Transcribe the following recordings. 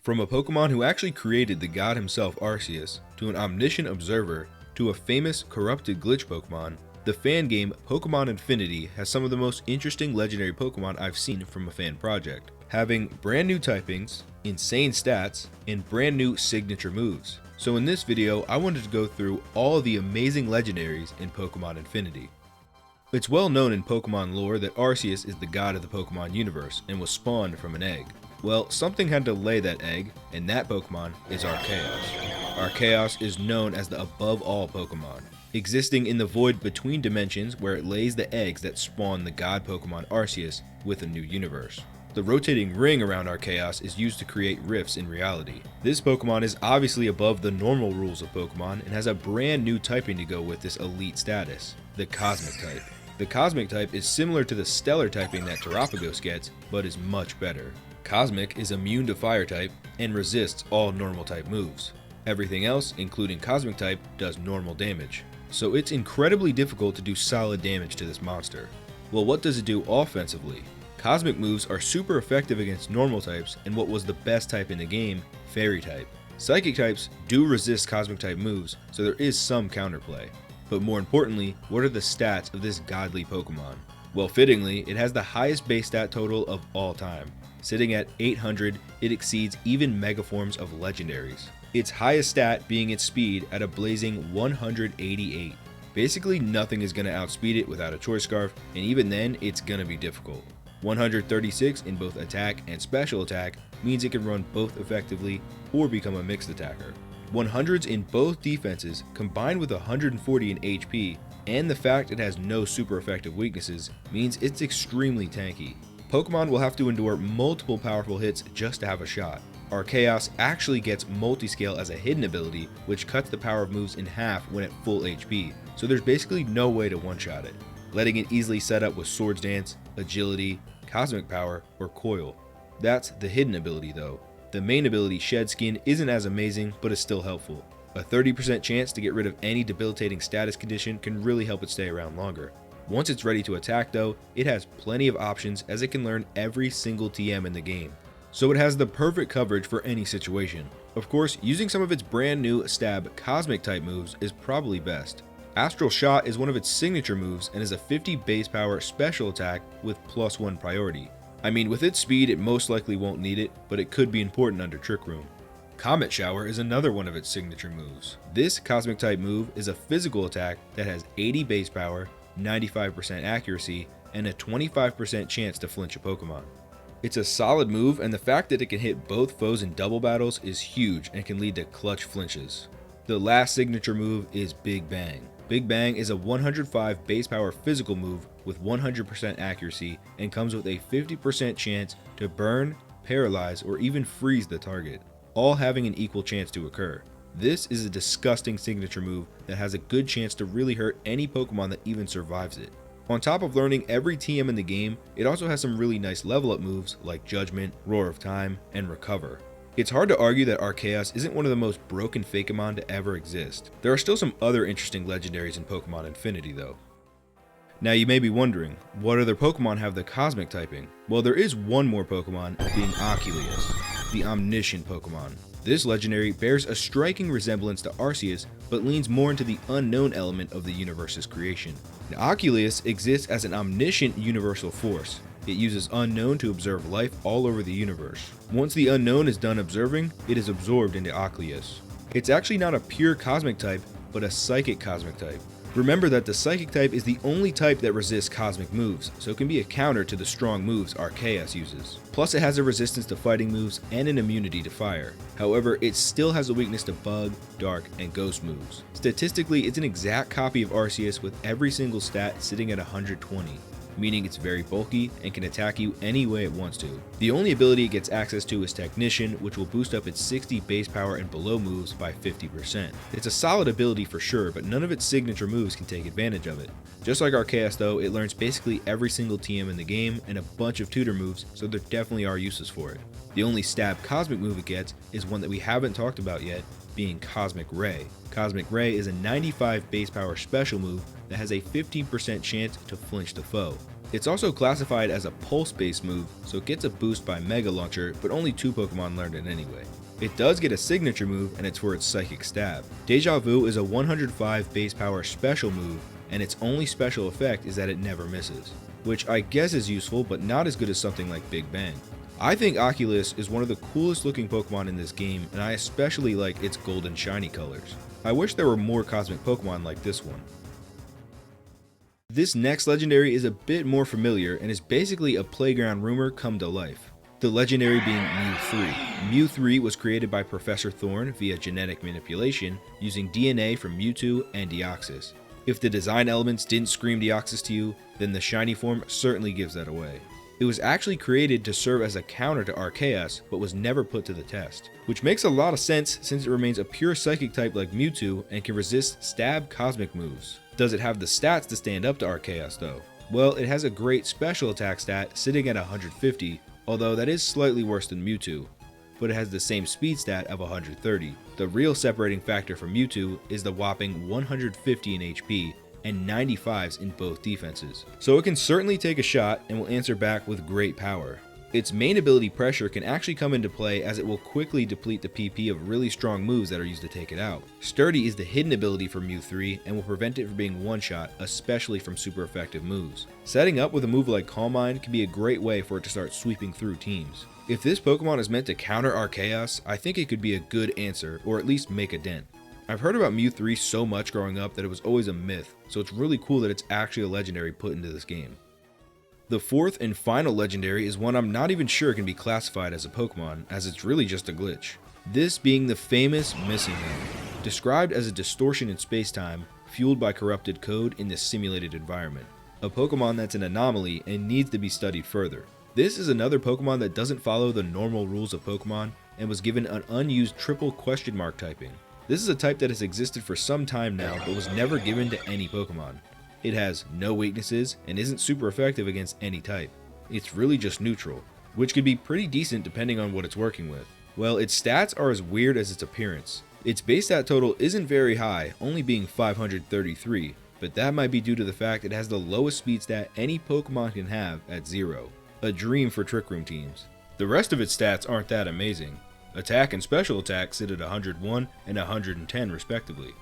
From a Pokemon who actually created the god himself Arceus, to an omniscient observer, to a famous corrupted glitch Pokemon, the fan game Pokémon Infinity has some of the most interesting legendary Pokemon I've seen from a fan project, having brand new typings, insane stats, and brand new signature moves. So in this video, I wanted to go through all of the amazing legendaries in Pokémon Infinity. It's well known in Pokemon lore that Arceus is the god of the Pokemon universe and was spawned from an egg. Well, something had to lay that egg, and that Pokemon is Arceus. Arceus is known as the above all Pokemon, existing in the void between dimensions where it lays the eggs that spawn the god Pokemon Arceus with a new universe. The rotating ring around Arceus is used to create rifts in reality. This Pokemon is obviously above the normal rules of Pokemon and has a brand new typing to go with this elite status, the Cosmic type. The Cosmic type is similar to the Stellar typing that Terapagos gets, but is much better. Cosmic is immune to Fire type and resists all normal type moves. Everything else, including Cosmic type, does normal damage. So it's incredibly difficult to do solid damage to this monster. Well, what does it do offensively? Cosmic moves are super effective against normal types and what was the best type in the game, Fairy type. Psychic types do resist Cosmic type moves, so there is some counterplay. But more importantly, what are the stats of this godly Pokemon? Well, fittingly, it has the highest base stat total of all time. Sitting at 800, it exceeds even megaforms of legendaries. Its highest stat being its speed at a blazing 188. Basically nothing is going to outspeed it without a Choice Scarf, and even then it's going to be difficult. 136 in both attack and special attack means it can run both effectively or become a mixed attacker. 100s in both defenses combined with 140 in HP, and the fact it has no super effective weaknesses means it's extremely tanky. Pokemon will have to endure multiple powerful hits just to have a shot. Arceus actually gets multi-scale as a hidden ability, which cuts the power of moves in half when at full HP, so there's basically no way to one-shot it, letting it easily set up with Swords Dance, Agility, Cosmic Power, or Coil. That's the hidden ability though. The main ability, Shed Skin, isn't as amazing, but is still helpful. A 30% chance to get rid of any debilitating status condition can really help it stay around longer. Once it's ready to attack though, it has plenty of options as it can learn every single TM in the game. So it has the perfect coverage for any situation. Of course, using some of its brand new stab Cosmic type moves is probably best. Astral Shot is one of its signature moves and is a 50 base power special attack with +1 priority. I mean, with its speed it most likely won't need it, but it could be important under Trick Room. Comet Shower is another one of its signature moves. This Cosmic type move is a physical attack that has 80 base power, 95% accuracy, and a 25% chance to flinch a Pokemon. It's a solid move, and the fact that it can hit both foes in double battles is huge and can lead to clutch flinches. The last signature move is Big Bang. Big Bang is a 105 base power physical move with 100% accuracy and comes with a 50% chance to burn, paralyze, or even freeze the target, all having an equal chance to occur. This is a disgusting signature move that has a good chance to really hurt any Pokemon that even survives it. On top of learning every TM in the game, it also has some really nice level up moves like Judgment, Roar of Time, and Recover. It's hard to argue that Arceus isn't one of the most broken Fakemon to ever exist. There are still some other interesting legendaries in Pokemon Infinity though. Now you may be wondering, what other Pokemon have the Cosmic typing? Well, there is one more Pokemon, being Oculuus, the omniscient Pokemon. This legendary bears a striking resemblance to Arceus, but leans more into the unknown element of the universe's creation. Now, Oculuus exists as an omniscient universal force. It uses Unknown to observe life all over the universe. Once the Unknown is done observing, it is absorbed into Oculuus. It's actually not a pure Cosmic type, but a Psychic Cosmic type. Remember that the Psychic type is the only type that resists Cosmic moves, so it can be a counter to the strong moves Arceus uses. Plus it has a resistance to fighting moves and an immunity to fire. However, it still has a weakness to Bug, Dark, and Ghost moves. Statistically, it's an exact copy of Arceus with every single stat sitting at 120. Meaning it's very bulky and can attack you any way it wants to. The only ability it gets access to is Technician, which will boost up its 60 base power and below moves by 50%. It's a solid ability for sure, but none of its signature moves can take advantage of it. Just like Arceus though, it learns basically every single TM in the game and a bunch of tutor moves, so there definitely are uses for it. The only stab Cosmic move it gets is one that we haven't talked about yet, being Cosmic Ray. Cosmic Ray is a 95 base power special move that has a 15% chance to flinch the foe. It's also classified as a pulse-based move, so it gets a boost by Mega Launcher, but only 2 Pokemon learned it anyway. It does get a signature move, and it's for its Psychic Stab. Deja Vu is a 105 base power special move, and its only special effect is that it never misses, which I guess is useful, but not as good as something like Big Bang. I think Oculus is one of the coolest looking Pokemon in this game, and I especially like its golden shiny colors. I wish there were more cosmic Pokemon like this one. This next legendary is a bit more familiar and is basically a playground rumor come to life. The legendary being Mew 3. Mew 3 was created by Professor Thorn via genetic manipulation using DNA from Mewtwo and Deoxys. If the design elements didn't scream Deoxys to you, then the shiny form certainly gives that away. It was actually created to serve as a counter to Arceus, but was never put to the test, which makes a lot of sense since it remains a pure psychic type like Mewtwo and can resist stab cosmic moves. Does it have the stats to stand up to Arceus though? Well, it has a great special attack stat sitting at 150, although that is slightly worse than Mewtwo, but it has the same speed stat of 130. The real separating factor from Mewtwo is the whopping 150 in HP and 95s in both defenses. So it can certainly take a shot and will answer back with great power. Its main ability Pressure can actually come into play as it will quickly deplete the PP of really strong moves that are used to take it out. Sturdy is the hidden ability for Mew 3 and will prevent it from being one-shot, especially from super effective moves. Setting up with a move like Calm Mind can be a great way for it to start sweeping through teams. If this Pokemon is meant to counter Arceus, I think it could be a good answer, or at least make a dent. I've heard about Mew 3 so much growing up that it was always a myth, so it's really cool that it's actually a legendary put into this game. The fourth and final legendary is one I'm not even sure can be classified as a Pokemon, as it's really just a glitch. This being the famous Missing Hand, described as a distortion in space-time fueled by corrupted code in this simulated environment. A Pokemon that's an anomaly and needs to be studied further. This is another Pokemon that doesn't follow the normal rules of Pokemon and was given an unused triple question mark typing. This is a type that has existed for some time now but was never given to any Pokemon. It has no weaknesses and isn't super effective against any type. It's really just neutral, which could be pretty decent depending on what it's working with. Well, its stats are as weird as its appearance. Its base stat total isn't very high, only being 533, but that might be due to the fact it has the lowest speed stat any Pokemon can have at 0. A dream for Trick Room teams. The rest of its stats aren't that amazing. Attack and special attack sit at 101 and 110 respectively.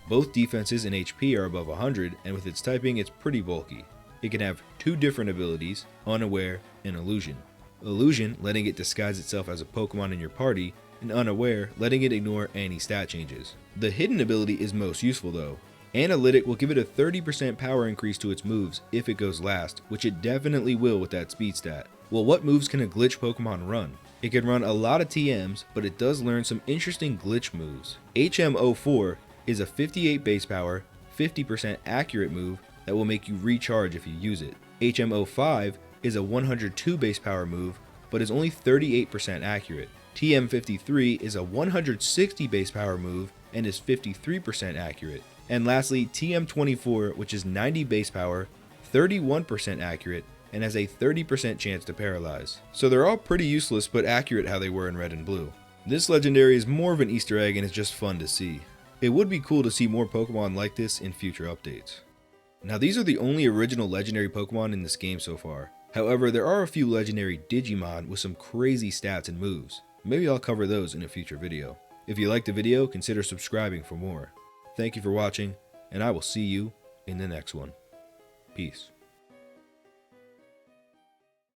Both defenses and HP are above 100, and with its typing it's pretty bulky. It can have 2 different abilities, Unaware and Illusion. Illusion letting it disguise itself as a Pokemon in your party, and Unaware letting it ignore any stat changes. The hidden ability is most useful though. Analytic will give it a 30% power increase to its moves if it goes last, which it definitely will with that speed stat. Well, what moves can a glitch Pokemon run? It can run a lot of TMs, but it does learn some interesting glitch moves. HM04 is a 58 base power, 50% accurate move that will make you recharge if you use it. HM05 is a 102 base power move, but is only 38% accurate. TM53 is a 160 base power move and is 53% accurate. And lastly, TM24, which is 90 base power, 31% accurate, and has a 30% chance to paralyze. So they're all pretty useless but accurate how they were in Red and Blue. This legendary is more of an Easter egg and is just fun to see. It would be cool to see more Pokemon like this in future updates. Now these are the only original legendary Pokemon in this game so far. However, there are a few legendary Digimon with some crazy stats and moves. Maybe I'll cover those in a future video. If you liked the video, consider subscribing for more. Thank you for watching, and I will see you in the next one. Peace.